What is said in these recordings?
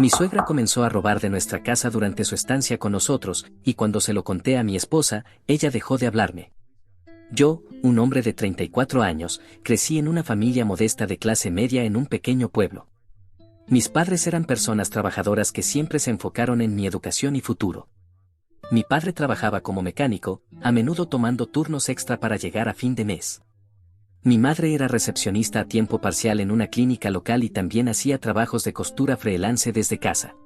Mi suegra comenzó a robar de nuestra casa durante su estancia con nosotros, y cuando se lo conté a mi esposa, ella dejó de hablarme. Yo, un hombre de 34 años, crecí en una familia modesta de clase media en un pequeño pueblo. Mis padres eran personas trabajadoras que siempre se enfocaron en mi educación y futuro. Mi padre trabajaba como mecánico, a menudo tomando turnos extra para llegar a fin de mes. Mi madre era recepcionista a tiempo parcial en una clínica local y también hacía trabajos de costura freelance desde casa.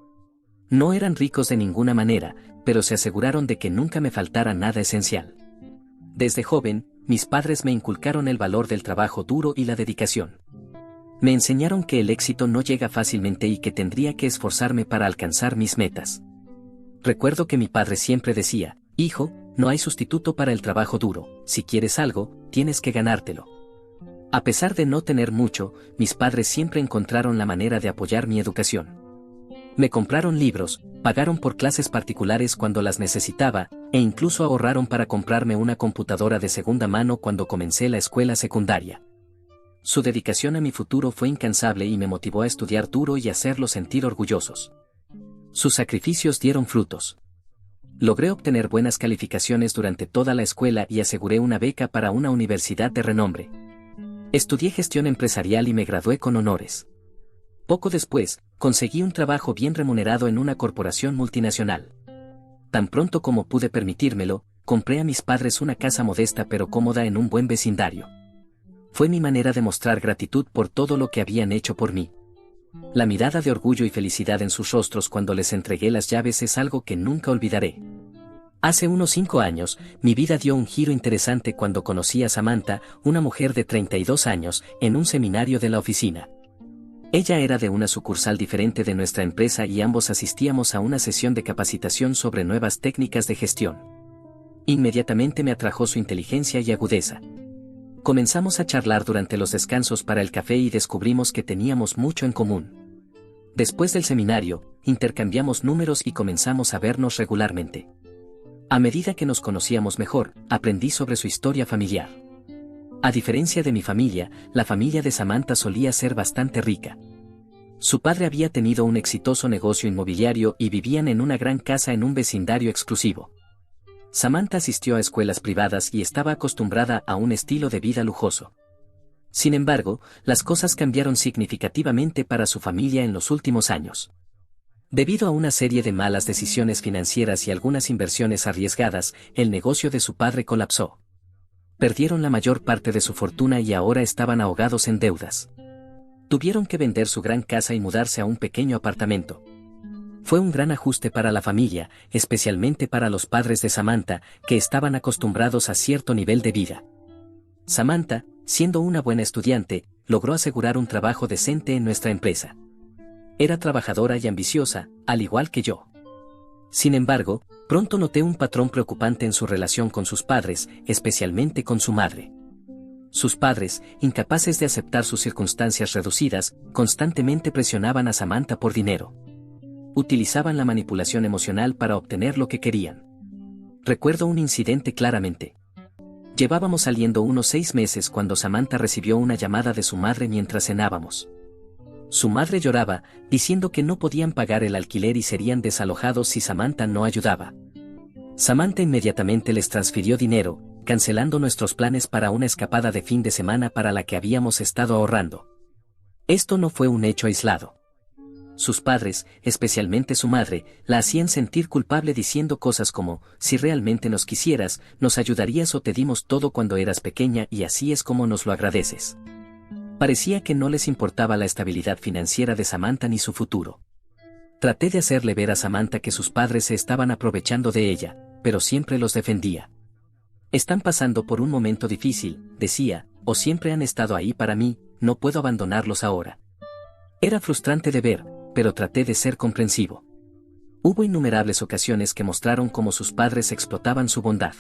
No eran ricos de ninguna manera, pero se aseguraron de que nunca me faltara nada esencial. Desde joven, mis padres me inculcaron el valor del trabajo duro y la dedicación. Me enseñaron que el éxito no llega fácilmente y que tendría que esforzarme para alcanzar mis metas. Recuerdo que mi padre siempre decía: hijo, no hay sustituto para el trabajo duro, si quieres algo, tienes que ganártelo. A pesar de no tener mucho, mis padres siempre encontraron la manera de apoyar mi educación. Me compraron libros, pagaron por clases particulares cuando las necesitaba, e incluso ahorraron para comprarme una computadora de segunda mano cuando comencé la escuela secundaria. Su dedicación a mi futuro fue incansable y me motivó a estudiar duro y hacerlos sentir orgullosos. Sus sacrificios dieron frutos. Logré obtener buenas calificaciones durante toda la escuela y aseguré una beca para una universidad de renombre. Estudié gestión empresarial y me gradué con honores. Poco después, conseguí un trabajo bien remunerado en una corporación multinacional. Tan pronto como pude permitírmelo, compré a mis padres una casa modesta pero cómoda en un buen vecindario. Fue mi manera de mostrar gratitud por todo lo que habían hecho por mí. La mirada de orgullo y felicidad en sus rostros cuando les entregué las llaves es algo que nunca olvidaré. Hace unos 5 años, mi vida dio un giro interesante cuando conocí a Samantha, una mujer de 32 años, en un seminario de la oficina. Ella era de una sucursal diferente de nuestra empresa y ambos asistíamos a una sesión de capacitación sobre nuevas técnicas de gestión. Inmediatamente me atrajo su inteligencia y agudeza. Comenzamos a charlar durante los descansos para el café y descubrimos que teníamos mucho en común. Después del seminario, intercambiamos números y comenzamos a vernos regularmente. A medida que nos conocíamos mejor, aprendí sobre su historia familiar. A diferencia de mi familia, la familia de Samantha solía ser bastante rica. Su padre había tenido un exitoso negocio inmobiliario y vivían en una gran casa en un vecindario exclusivo. Samantha asistió a escuelas privadas y estaba acostumbrada a un estilo de vida lujoso. Sin embargo, las cosas cambiaron significativamente para su familia en los últimos años. Debido a una serie de malas decisiones financieras y algunas inversiones arriesgadas, el negocio de su padre colapsó. Perdieron la mayor parte de su fortuna y ahora estaban ahogados en deudas. Tuvieron que vender su gran casa y mudarse a un pequeño apartamento. Fue un gran ajuste para la familia, especialmente para los padres de Samantha, que estaban acostumbrados a cierto nivel de vida. Samantha, siendo una buena estudiante, logró asegurar un trabajo decente en nuestra empresa. Era trabajadora y ambiciosa, al igual que yo. Sin embargo, pronto noté un patrón preocupante en su relación con sus padres, especialmente con su madre. Sus padres, incapaces de aceptar sus circunstancias reducidas, constantemente presionaban a Samantha por dinero. Utilizaban la manipulación emocional para obtener lo que querían. Recuerdo un incidente claramente. Llevábamos saliendo unos 6 meses cuando Samantha recibió una llamada de su madre mientras cenábamos. Su madre lloraba, diciendo que no podían pagar el alquiler y serían desalojados si Samantha no ayudaba. Samantha inmediatamente les transfirió dinero, cancelando nuestros planes para una escapada de fin de semana para la que habíamos estado ahorrando. Esto no fue un hecho aislado. Sus padres, especialmente su madre, la hacían sentir culpable diciendo cosas como: si realmente nos quisieras, nos ayudarías o te dimos todo cuando eras pequeña y así es como nos lo agradeces. Parecía que no les importaba la estabilidad financiera de Samantha ni su futuro. Traté de hacerle ver a Samantha que sus padres se estaban aprovechando de ella, pero siempre los defendía. Están pasando por un momento difícil, decía, o siempre han estado ahí para mí, no puedo abandonarlos ahora. Era frustrante de ver, pero traté de ser comprensivo. Hubo innumerables ocasiones que mostraron cómo sus padres explotaban su bondad.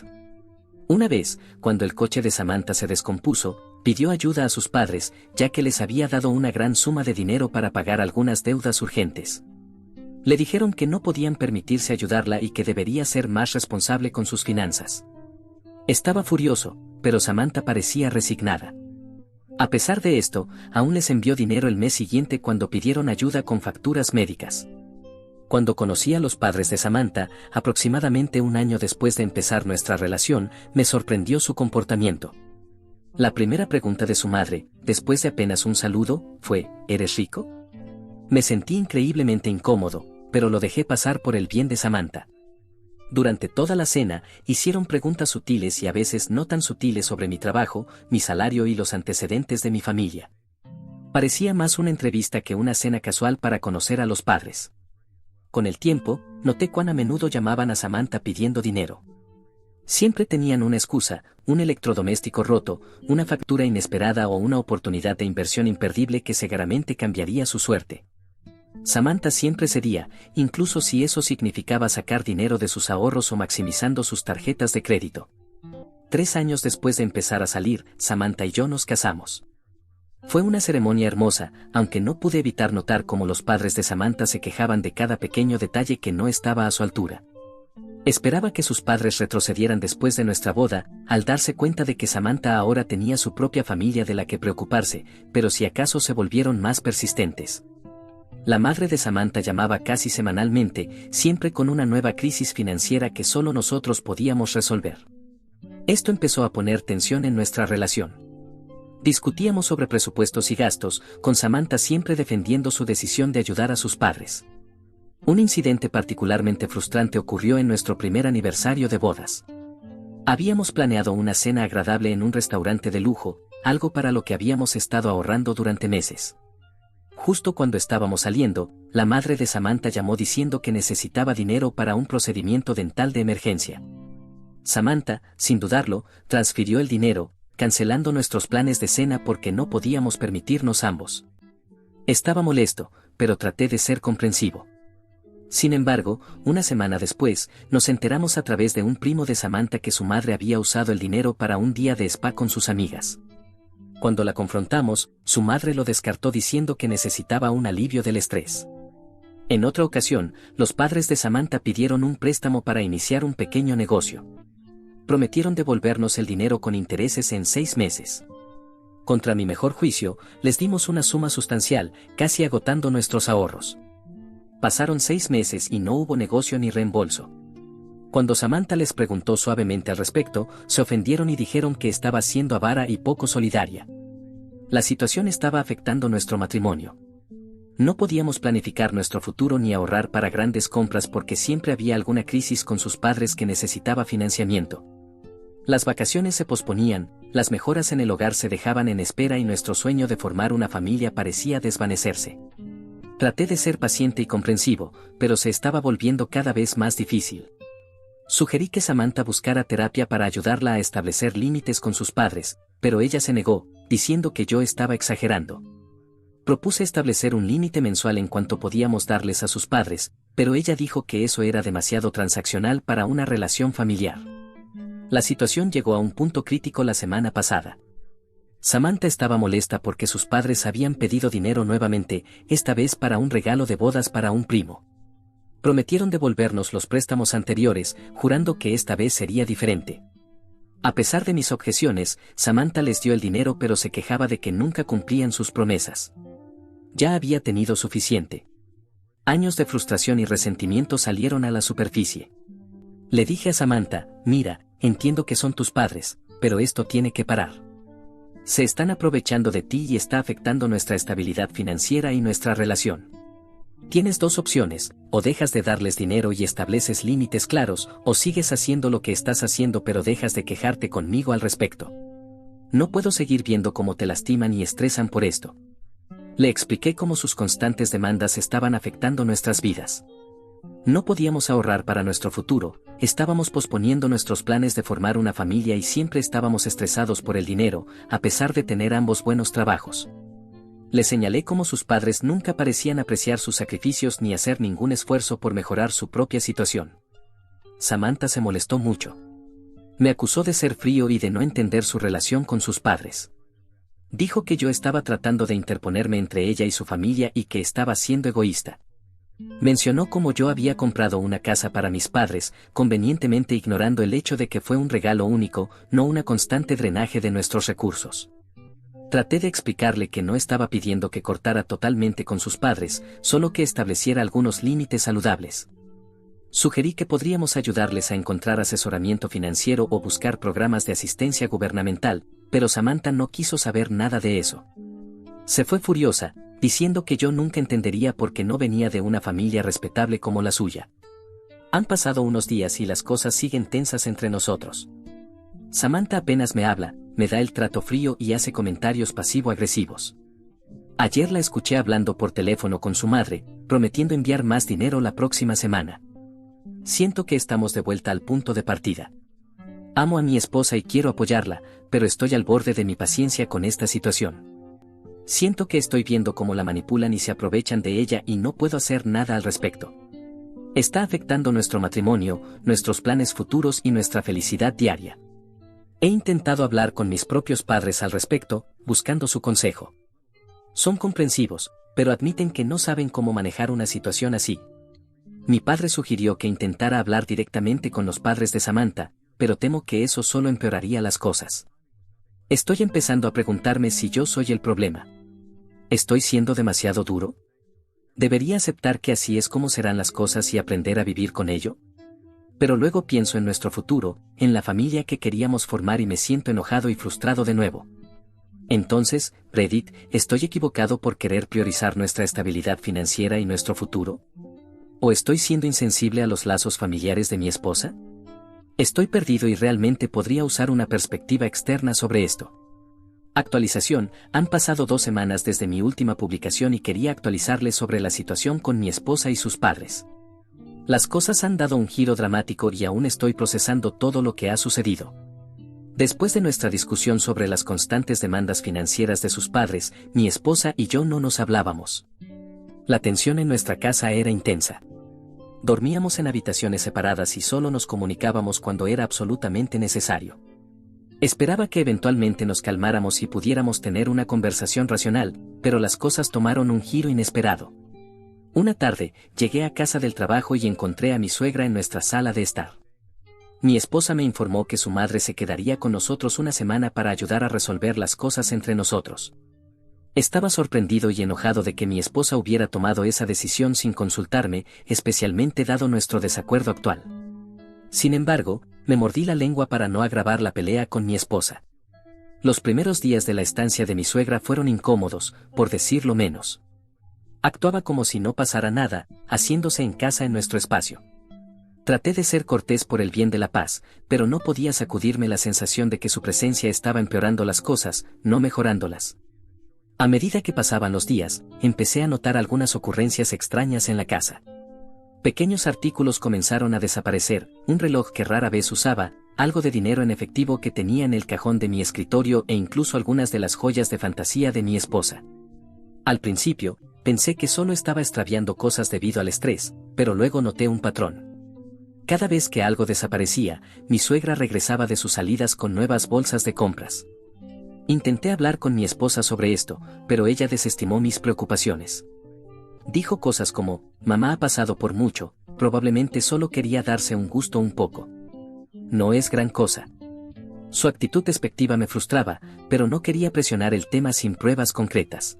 Una vez, cuando el coche de Samantha se descompuso, pidió ayuda a sus padres, ya que les había dado una gran suma de dinero para pagar algunas deudas urgentes. Le dijeron que no podían permitirse ayudarla y que debería ser más responsable con sus finanzas. Estaba furioso, pero Samantha parecía resignada. A pesar de esto, aún les envió dinero el mes siguiente cuando pidieron ayuda con facturas médicas. Cuando conocí a los padres de Samantha, aproximadamente un año después de empezar nuestra relación, me sorprendió su comportamiento. La primera pregunta de su madre, después de apenas un saludo, fue: ¿eres rico? Me sentí increíblemente incómodo, pero lo dejé pasar por el bien de Samantha. Durante toda la cena, hicieron preguntas sutiles y a veces no tan sutiles sobre mi trabajo, mi salario y los antecedentes de mi familia. Parecía más una entrevista que una cena casual para conocer a los padres. Con el tiempo, noté cuán a menudo llamaban a Samantha pidiendo dinero. Siempre tenían una excusa: un electrodoméstico roto, una factura inesperada o una oportunidad de inversión imperdible que seguramente cambiaría su suerte. Samantha siempre cedía, incluso si eso significaba sacar dinero de sus ahorros o maximizando sus tarjetas de crédito. 3 años después de empezar a salir, Samantha y yo nos casamos. Fue una ceremonia hermosa, aunque no pude evitar notar cómo los padres de Samantha se quejaban de cada pequeño detalle que no estaba a su altura. Esperaba que sus padres retrocedieran después de nuestra boda, al darse cuenta de que Samantha ahora tenía su propia familia de la que preocuparse, pero si acaso se volvieron más persistentes. La madre de Samantha llamaba casi semanalmente, siempre con una nueva crisis financiera que solo nosotros podíamos resolver. Esto empezó a poner tensión en nuestra relación. Discutíamos sobre presupuestos y gastos, con Samantha siempre defendiendo su decisión de ayudar a sus padres. Un incidente particularmente frustrante ocurrió en nuestro primer aniversario de bodas. Habíamos planeado una cena agradable en un restaurante de lujo, algo para lo que habíamos estado ahorrando durante meses. Justo cuando estábamos saliendo, la madre de Samantha llamó diciendo que necesitaba dinero para un procedimiento dental de emergencia. Samantha, sin dudarlo, transfirió el dinero, cancelando nuestros planes de cena porque no podíamos permitirnos ambos. Estaba molesto, pero traté de ser comprensivo. Sin embargo, una semana después, nos enteramos a través de un primo de Samantha que su madre había usado el dinero para un día de spa con sus amigas. Cuando la confrontamos, su madre lo descartó diciendo que necesitaba un alivio del estrés. En otra ocasión, los padres de Samantha pidieron un préstamo para iniciar un pequeño negocio. Prometieron devolvernos el dinero con intereses en 6 meses. Contra mi mejor juicio, les dimos una suma sustancial, casi agotando nuestros ahorros. Pasaron 6 meses y no hubo negocio ni reembolso. Cuando Samantha les preguntó suavemente al respecto, se ofendieron y dijeron que estaba siendo avara y poco solidaria. La situación estaba afectando nuestro matrimonio. No podíamos planificar nuestro futuro ni ahorrar para grandes compras porque siempre había alguna crisis con sus padres que necesitaba financiamiento. Las vacaciones se posponían, las mejoras en el hogar se dejaban en espera y nuestro sueño de formar una familia parecía desvanecerse. Traté de ser paciente y comprensivo, pero se estaba volviendo cada vez más difícil. Sugerí que Samantha buscara terapia para ayudarla a establecer límites con sus padres, pero ella se negó, diciendo que yo estaba exagerando. Propuse establecer un límite mensual en cuanto podíamos darles a sus padres, pero ella dijo que eso era demasiado transaccional para una relación familiar. La situación llegó a un punto crítico la semana pasada. Samantha estaba molesta porque sus padres habían pedido dinero nuevamente, esta vez para un regalo de bodas para un primo. Prometieron devolvernos los préstamos anteriores, jurando que esta vez sería diferente. A pesar de mis objeciones, Samantha les dio el dinero pero se quejaba de que nunca cumplían sus promesas. Ya había tenido suficiente. Años de frustración y resentimiento salieron a la superficie. Le dije a Samantha: mira, entiendo que son tus padres, pero esto tiene que parar. Se están aprovechando de ti y está afectando nuestra estabilidad financiera y nuestra relación. Tienes 2 opciones: o dejas de darles dinero y estableces límites claros, o sigues haciendo lo que estás haciendo pero dejas de quejarte conmigo al respecto. No puedo seguir viendo cómo te lastiman y estresan por esto. Le expliqué cómo sus constantes demandas estaban afectando nuestras vidas. No podíamos ahorrar para nuestro futuro, estábamos posponiendo nuestros planes de formar una familia y siempre estábamos estresados por el dinero, a pesar de tener ambos buenos trabajos. Le señalé cómo sus padres nunca parecían apreciar sus sacrificios ni hacer ningún esfuerzo por mejorar su propia situación. Samantha se molestó mucho. Me acusó de ser frío y de no entender su relación con sus padres. Dijo que yo estaba tratando de interponerme entre ella y su familia y que estaba siendo egoísta. Mencionó cómo yo había comprado una casa para mis padres, convenientemente ignorando el hecho de que fue un regalo único, no una constante drenaje de nuestros recursos. Traté de explicarle que no estaba pidiendo que cortara totalmente con sus padres, solo que estableciera algunos límites saludables. Sugerí que podríamos ayudarles a encontrar asesoramiento financiero o buscar programas de asistencia gubernamental, pero Samantha no quiso saber nada de eso. Se fue furiosa, diciendo que yo nunca entendería por qué no venía de una familia respetable como la suya. Han pasado unos días y las cosas siguen tensas entre nosotros. Samantha apenas me habla, me da el trato frío y hace comentarios pasivo-agresivos. Ayer la escuché hablando por teléfono con su madre, prometiendo enviar más dinero la próxima semana. Siento que estamos de vuelta al punto de partida. Amo a mi esposa y quiero apoyarla, pero estoy al borde de mi paciencia con esta situación. Siento que estoy viendo cómo la manipulan y se aprovechan de ella y no puedo hacer nada al respecto. Está afectando nuestro matrimonio, nuestros planes futuros y nuestra felicidad diaria. He intentado hablar con mis propios padres al respecto, buscando su consejo. Son comprensivos, pero admiten que no saben cómo manejar una situación así. Mi padre sugirió que intentara hablar directamente con los padres de Samantha, pero temo que eso solo empeoraría las cosas. Estoy empezando a preguntarme si yo soy el problema. ¿Estoy siendo demasiado duro? ¿Debería aceptar que así es como serán las cosas y aprender a vivir con ello? Pero luego pienso en nuestro futuro, en la familia que queríamos formar y me siento enojado y frustrado de nuevo. Entonces, Reddit, ¿estoy equivocado por querer priorizar nuestra estabilidad financiera y nuestro futuro? ¿O estoy siendo insensible a los lazos familiares de mi esposa? Estoy perdido y realmente podría usar una perspectiva externa sobre esto. Actualización, han pasado 2 semanas desde mi última publicación y quería actualizarles sobre la situación con mi esposa y sus padres. Las cosas han dado un giro dramático y aún estoy procesando todo lo que ha sucedido. Después de nuestra discusión sobre las constantes demandas financieras de sus padres, mi esposa y yo no nos hablábamos. La tensión en nuestra casa era intensa. Dormíamos en habitaciones separadas y solo nos comunicábamos cuando era absolutamente necesario. Esperaba que eventualmente nos calmáramos y pudiéramos tener una conversación racional, pero las cosas tomaron un giro inesperado. Una tarde, llegué a casa del trabajo y encontré a mi suegra en nuestra sala de estar. Mi esposa me informó que su madre se quedaría con nosotros una semana para ayudar a resolver las cosas entre nosotros. Estaba sorprendido y enojado de que mi esposa hubiera tomado esa decisión sin consultarme, especialmente dado nuestro desacuerdo actual. Sin embargo, me mordí la lengua para no agravar la pelea con mi esposa. Los primeros días de la estancia de mi suegra fueron incómodos, por decirlo menos. Actuaba como si no pasara nada, haciéndose en casa en nuestro espacio. Traté de ser cortés por el bien de la paz, pero no podía sacudirme la sensación de que su presencia estaba empeorando las cosas, no mejorándolas. A medida que pasaban los días, empecé a notar algunas ocurrencias extrañas en la casa. Pequeños artículos comenzaron a desaparecer, un reloj que rara vez usaba, algo de dinero en efectivo que tenía en el cajón de mi escritorio e incluso algunas de las joyas de fantasía de mi esposa. Al principio, pensé que solo estaba extraviando cosas debido al estrés, pero luego noté un patrón. Cada vez que algo desaparecía, mi suegra regresaba de sus salidas con nuevas bolsas de compras. Intenté hablar con mi esposa sobre esto, pero ella desestimó mis preocupaciones. Dijo cosas como, mamá ha pasado por mucho, probablemente solo quería darse un gusto un poco. No es gran cosa. Su actitud despectiva me frustraba, pero no quería presionar el tema sin pruebas concretas.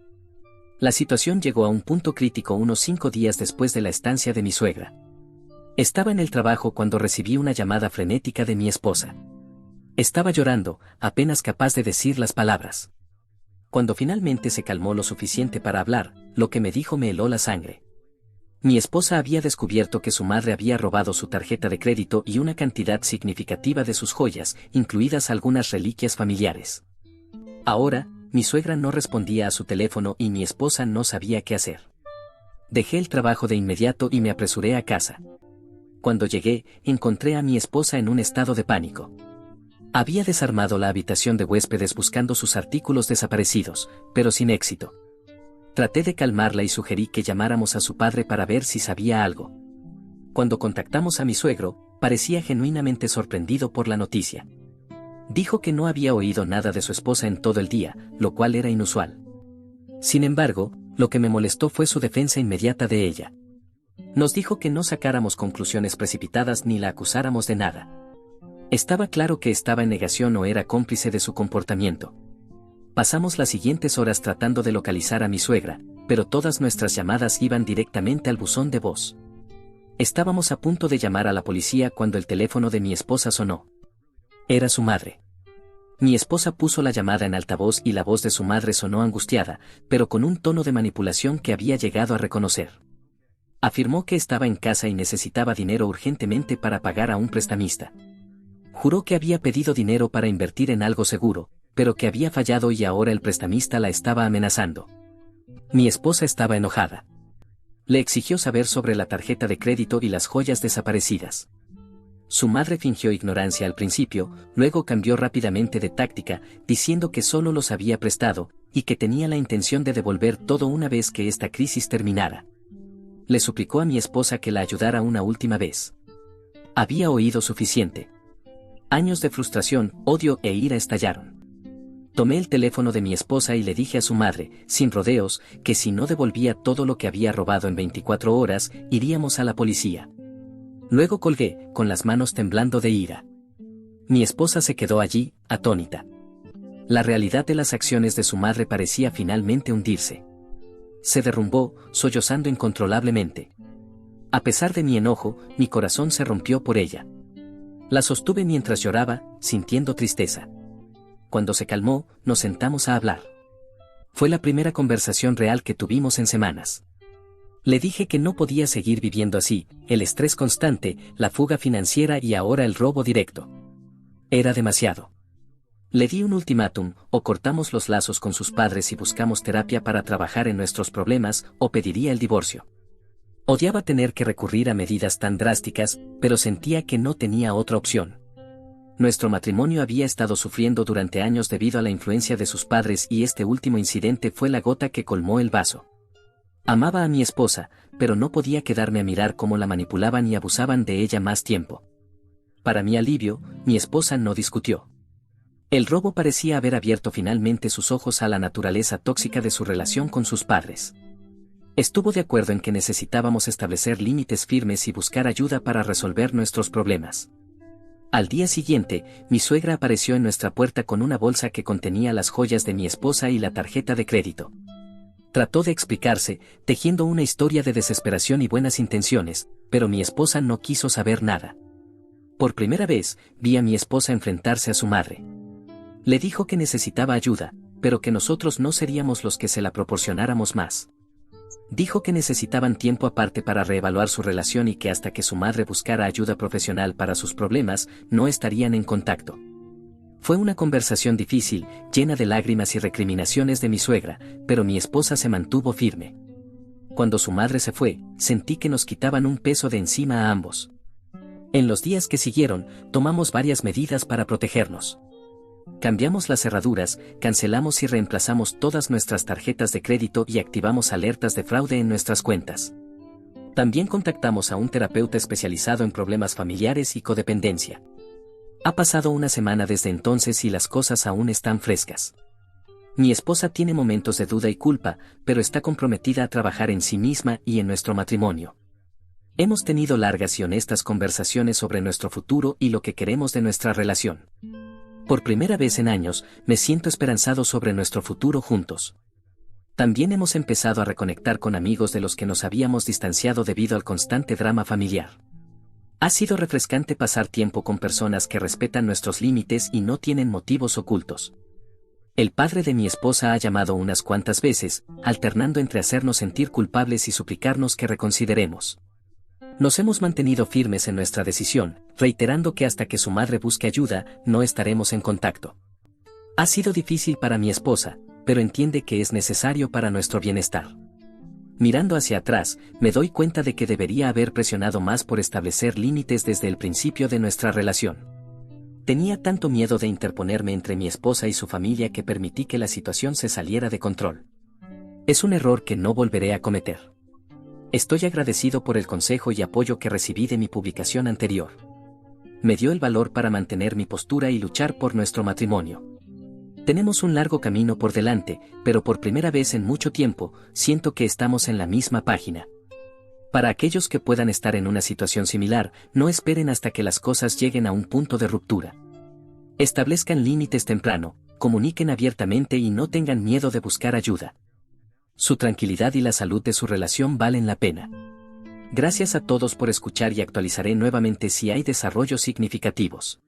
La situación llegó a un punto crítico unos 5 días después de la estancia de mi suegra. Estaba en el trabajo cuando recibí una llamada frenética de mi esposa. Estaba llorando, apenas capaz de decir las palabras. Cuando finalmente se calmó lo suficiente para hablar, lo que me dijo me heló la sangre. Mi esposa había descubierto que su madre había robado su tarjeta de crédito y una cantidad significativa de sus joyas, incluidas algunas reliquias familiares. Ahora, mi suegra no respondía a su teléfono y mi esposa no sabía qué hacer. Dejé el trabajo de inmediato y me apresuré a casa. Cuando llegué, encontré a mi esposa en un estado de pánico. Había desarmado la habitación de huéspedes buscando sus artículos desaparecidos, pero sin éxito. Traté de calmarla y sugerí que llamáramos a su padre para ver si sabía algo. Cuando contactamos a mi suegro, parecía genuinamente sorprendido por la noticia. Dijo que no había oído nada de su esposa en todo el día, lo cual era inusual. Sin embargo, lo que me molestó fue su defensa inmediata de ella. Nos dijo que no sacáramos conclusiones precipitadas ni la acusáramos de nada. Estaba claro que estaba en negación o era cómplice de su comportamiento. Pasamos las siguientes horas tratando de localizar a mi suegra, pero todas nuestras llamadas iban directamente al buzón de voz. Estábamos a punto de llamar a la policía cuando el teléfono de mi esposa sonó. Era su madre. Mi esposa puso la llamada en altavoz y la voz de su madre sonó angustiada, pero con un tono de manipulación que había llegado a reconocer. Afirmó que estaba en casa y necesitaba dinero urgentemente para pagar a un prestamista. Juró que había pedido dinero para invertir en algo seguro, pero que había fallado y ahora el prestamista la estaba amenazando. Mi esposa estaba enojada. Le exigió saber sobre la tarjeta de crédito y las joyas desaparecidas. Su madre fingió ignorancia al principio, luego cambió rápidamente de táctica, diciendo que solo los había prestado, y que tenía la intención de devolver todo una vez que esta crisis terminara. Le suplicó a mi esposa que la ayudara una última vez. Había oído suficiente. Años de frustración, odio e ira estallaron. Tomé el teléfono de mi esposa y le dije a su madre, sin rodeos, que si no devolvía todo lo que había robado en 24 horas, iríamos a la policía. Luego colgué, con las manos temblando de ira. Mi esposa se quedó allí, atónita. La realidad de las acciones de su madre parecía finalmente hundirse. Se derrumbó, sollozando incontrolablemente. A pesar de mi enojo, mi corazón se rompió por ella. La sostuve mientras lloraba, sintiendo tristeza. Cuando se calmó, nos sentamos a hablar. Fue la primera conversación real que tuvimos en semanas. Le dije que no podía seguir viviendo así, el estrés constante, la fuga financiera y ahora el robo directo. Era demasiado. Le di un ultimátum: o cortamos los lazos con sus padres y buscamos terapia para trabajar en nuestros problemas, o pediría el divorcio. Odiaba tener que recurrir a medidas tan drásticas, pero sentía que no tenía otra opción. Nuestro matrimonio había estado sufriendo durante años debido a la influencia de sus padres y este último incidente fue la gota que colmó el vaso. Amaba a mi esposa, pero no podía quedarme a mirar cómo la manipulaban y abusaban de ella más tiempo. Para mi alivio, mi esposa no discutió. El robo parecía haber abierto finalmente sus ojos a la naturaleza tóxica de su relación con sus padres. Estuvo de acuerdo en que necesitábamos establecer límites firmes y buscar ayuda para resolver nuestros problemas. Al día siguiente, mi suegra apareció en nuestra puerta con una bolsa que contenía las joyas de mi esposa y la tarjeta de crédito. Trató de explicarse, tejiendo una historia de desesperación y buenas intenciones, pero mi esposa no quiso saber nada. Por primera vez, vi a mi esposa enfrentarse a su madre. Le dijo que necesitaba ayuda, pero que nosotros no seríamos los que se la proporcionáramos más. Dijo que necesitaban tiempo aparte para reevaluar su relación y que hasta que su madre buscara ayuda profesional para sus problemas, no estarían en contacto. Fue una conversación difícil, llena de lágrimas y recriminaciones de mi suegra, pero mi esposa se mantuvo firme. Cuando su madre se fue, sentí que nos quitaban un peso de encima a ambos. En los días que siguieron, tomamos varias medidas para protegernos. Cambiamos las cerraduras, cancelamos y reemplazamos todas nuestras tarjetas de crédito y activamos alertas de fraude en nuestras cuentas. También contactamos a un terapeuta especializado en problemas familiares y codependencia. Ha pasado una semana desde entonces y las cosas aún están frescas. Mi esposa tiene momentos de duda y culpa, pero está comprometida a trabajar en sí misma y en nuestro matrimonio. Hemos tenido largas y honestas conversaciones sobre nuestro futuro y lo que queremos de nuestra relación. Por primera vez en años, me siento esperanzado sobre nuestro futuro juntos. También hemos empezado a reconectar con amigos de los que nos habíamos distanciado debido al constante drama familiar. Ha sido refrescante pasar tiempo con personas que respetan nuestros límites y no tienen motivos ocultos. El padre de mi esposa ha llamado unas cuantas veces, alternando entre hacernos sentir culpables y suplicarnos que reconsideremos. Nos hemos mantenido firmes en nuestra decisión, reiterando que hasta que su madre busque ayuda, no estaremos en contacto. Ha sido difícil para mi esposa, pero entiende que es necesario para nuestro bienestar. Mirando hacia atrás, me doy cuenta de que debería haber presionado más por establecer límites desde el principio de nuestra relación. Tenía tanto miedo de interponerme entre mi esposa y su familia que permití que la situación se saliera de control. Es un error que no volveré a cometer. Estoy agradecido por el consejo y apoyo que recibí de mi publicación anterior. Me dio el valor para mantener mi postura y luchar por nuestro matrimonio. Tenemos un largo camino por delante, pero por primera vez en mucho tiempo, siento que estamos en la misma página. Para aquellos que puedan estar en una situación similar, no esperen hasta que las cosas lleguen a un punto de ruptura. Establezcan límites temprano, comuniquen abiertamente y no tengan miedo de buscar ayuda. Su tranquilidad y la salud de su relación valen la pena. Gracias a todos por escuchar y actualizaré nuevamente si hay desarrollos significativos.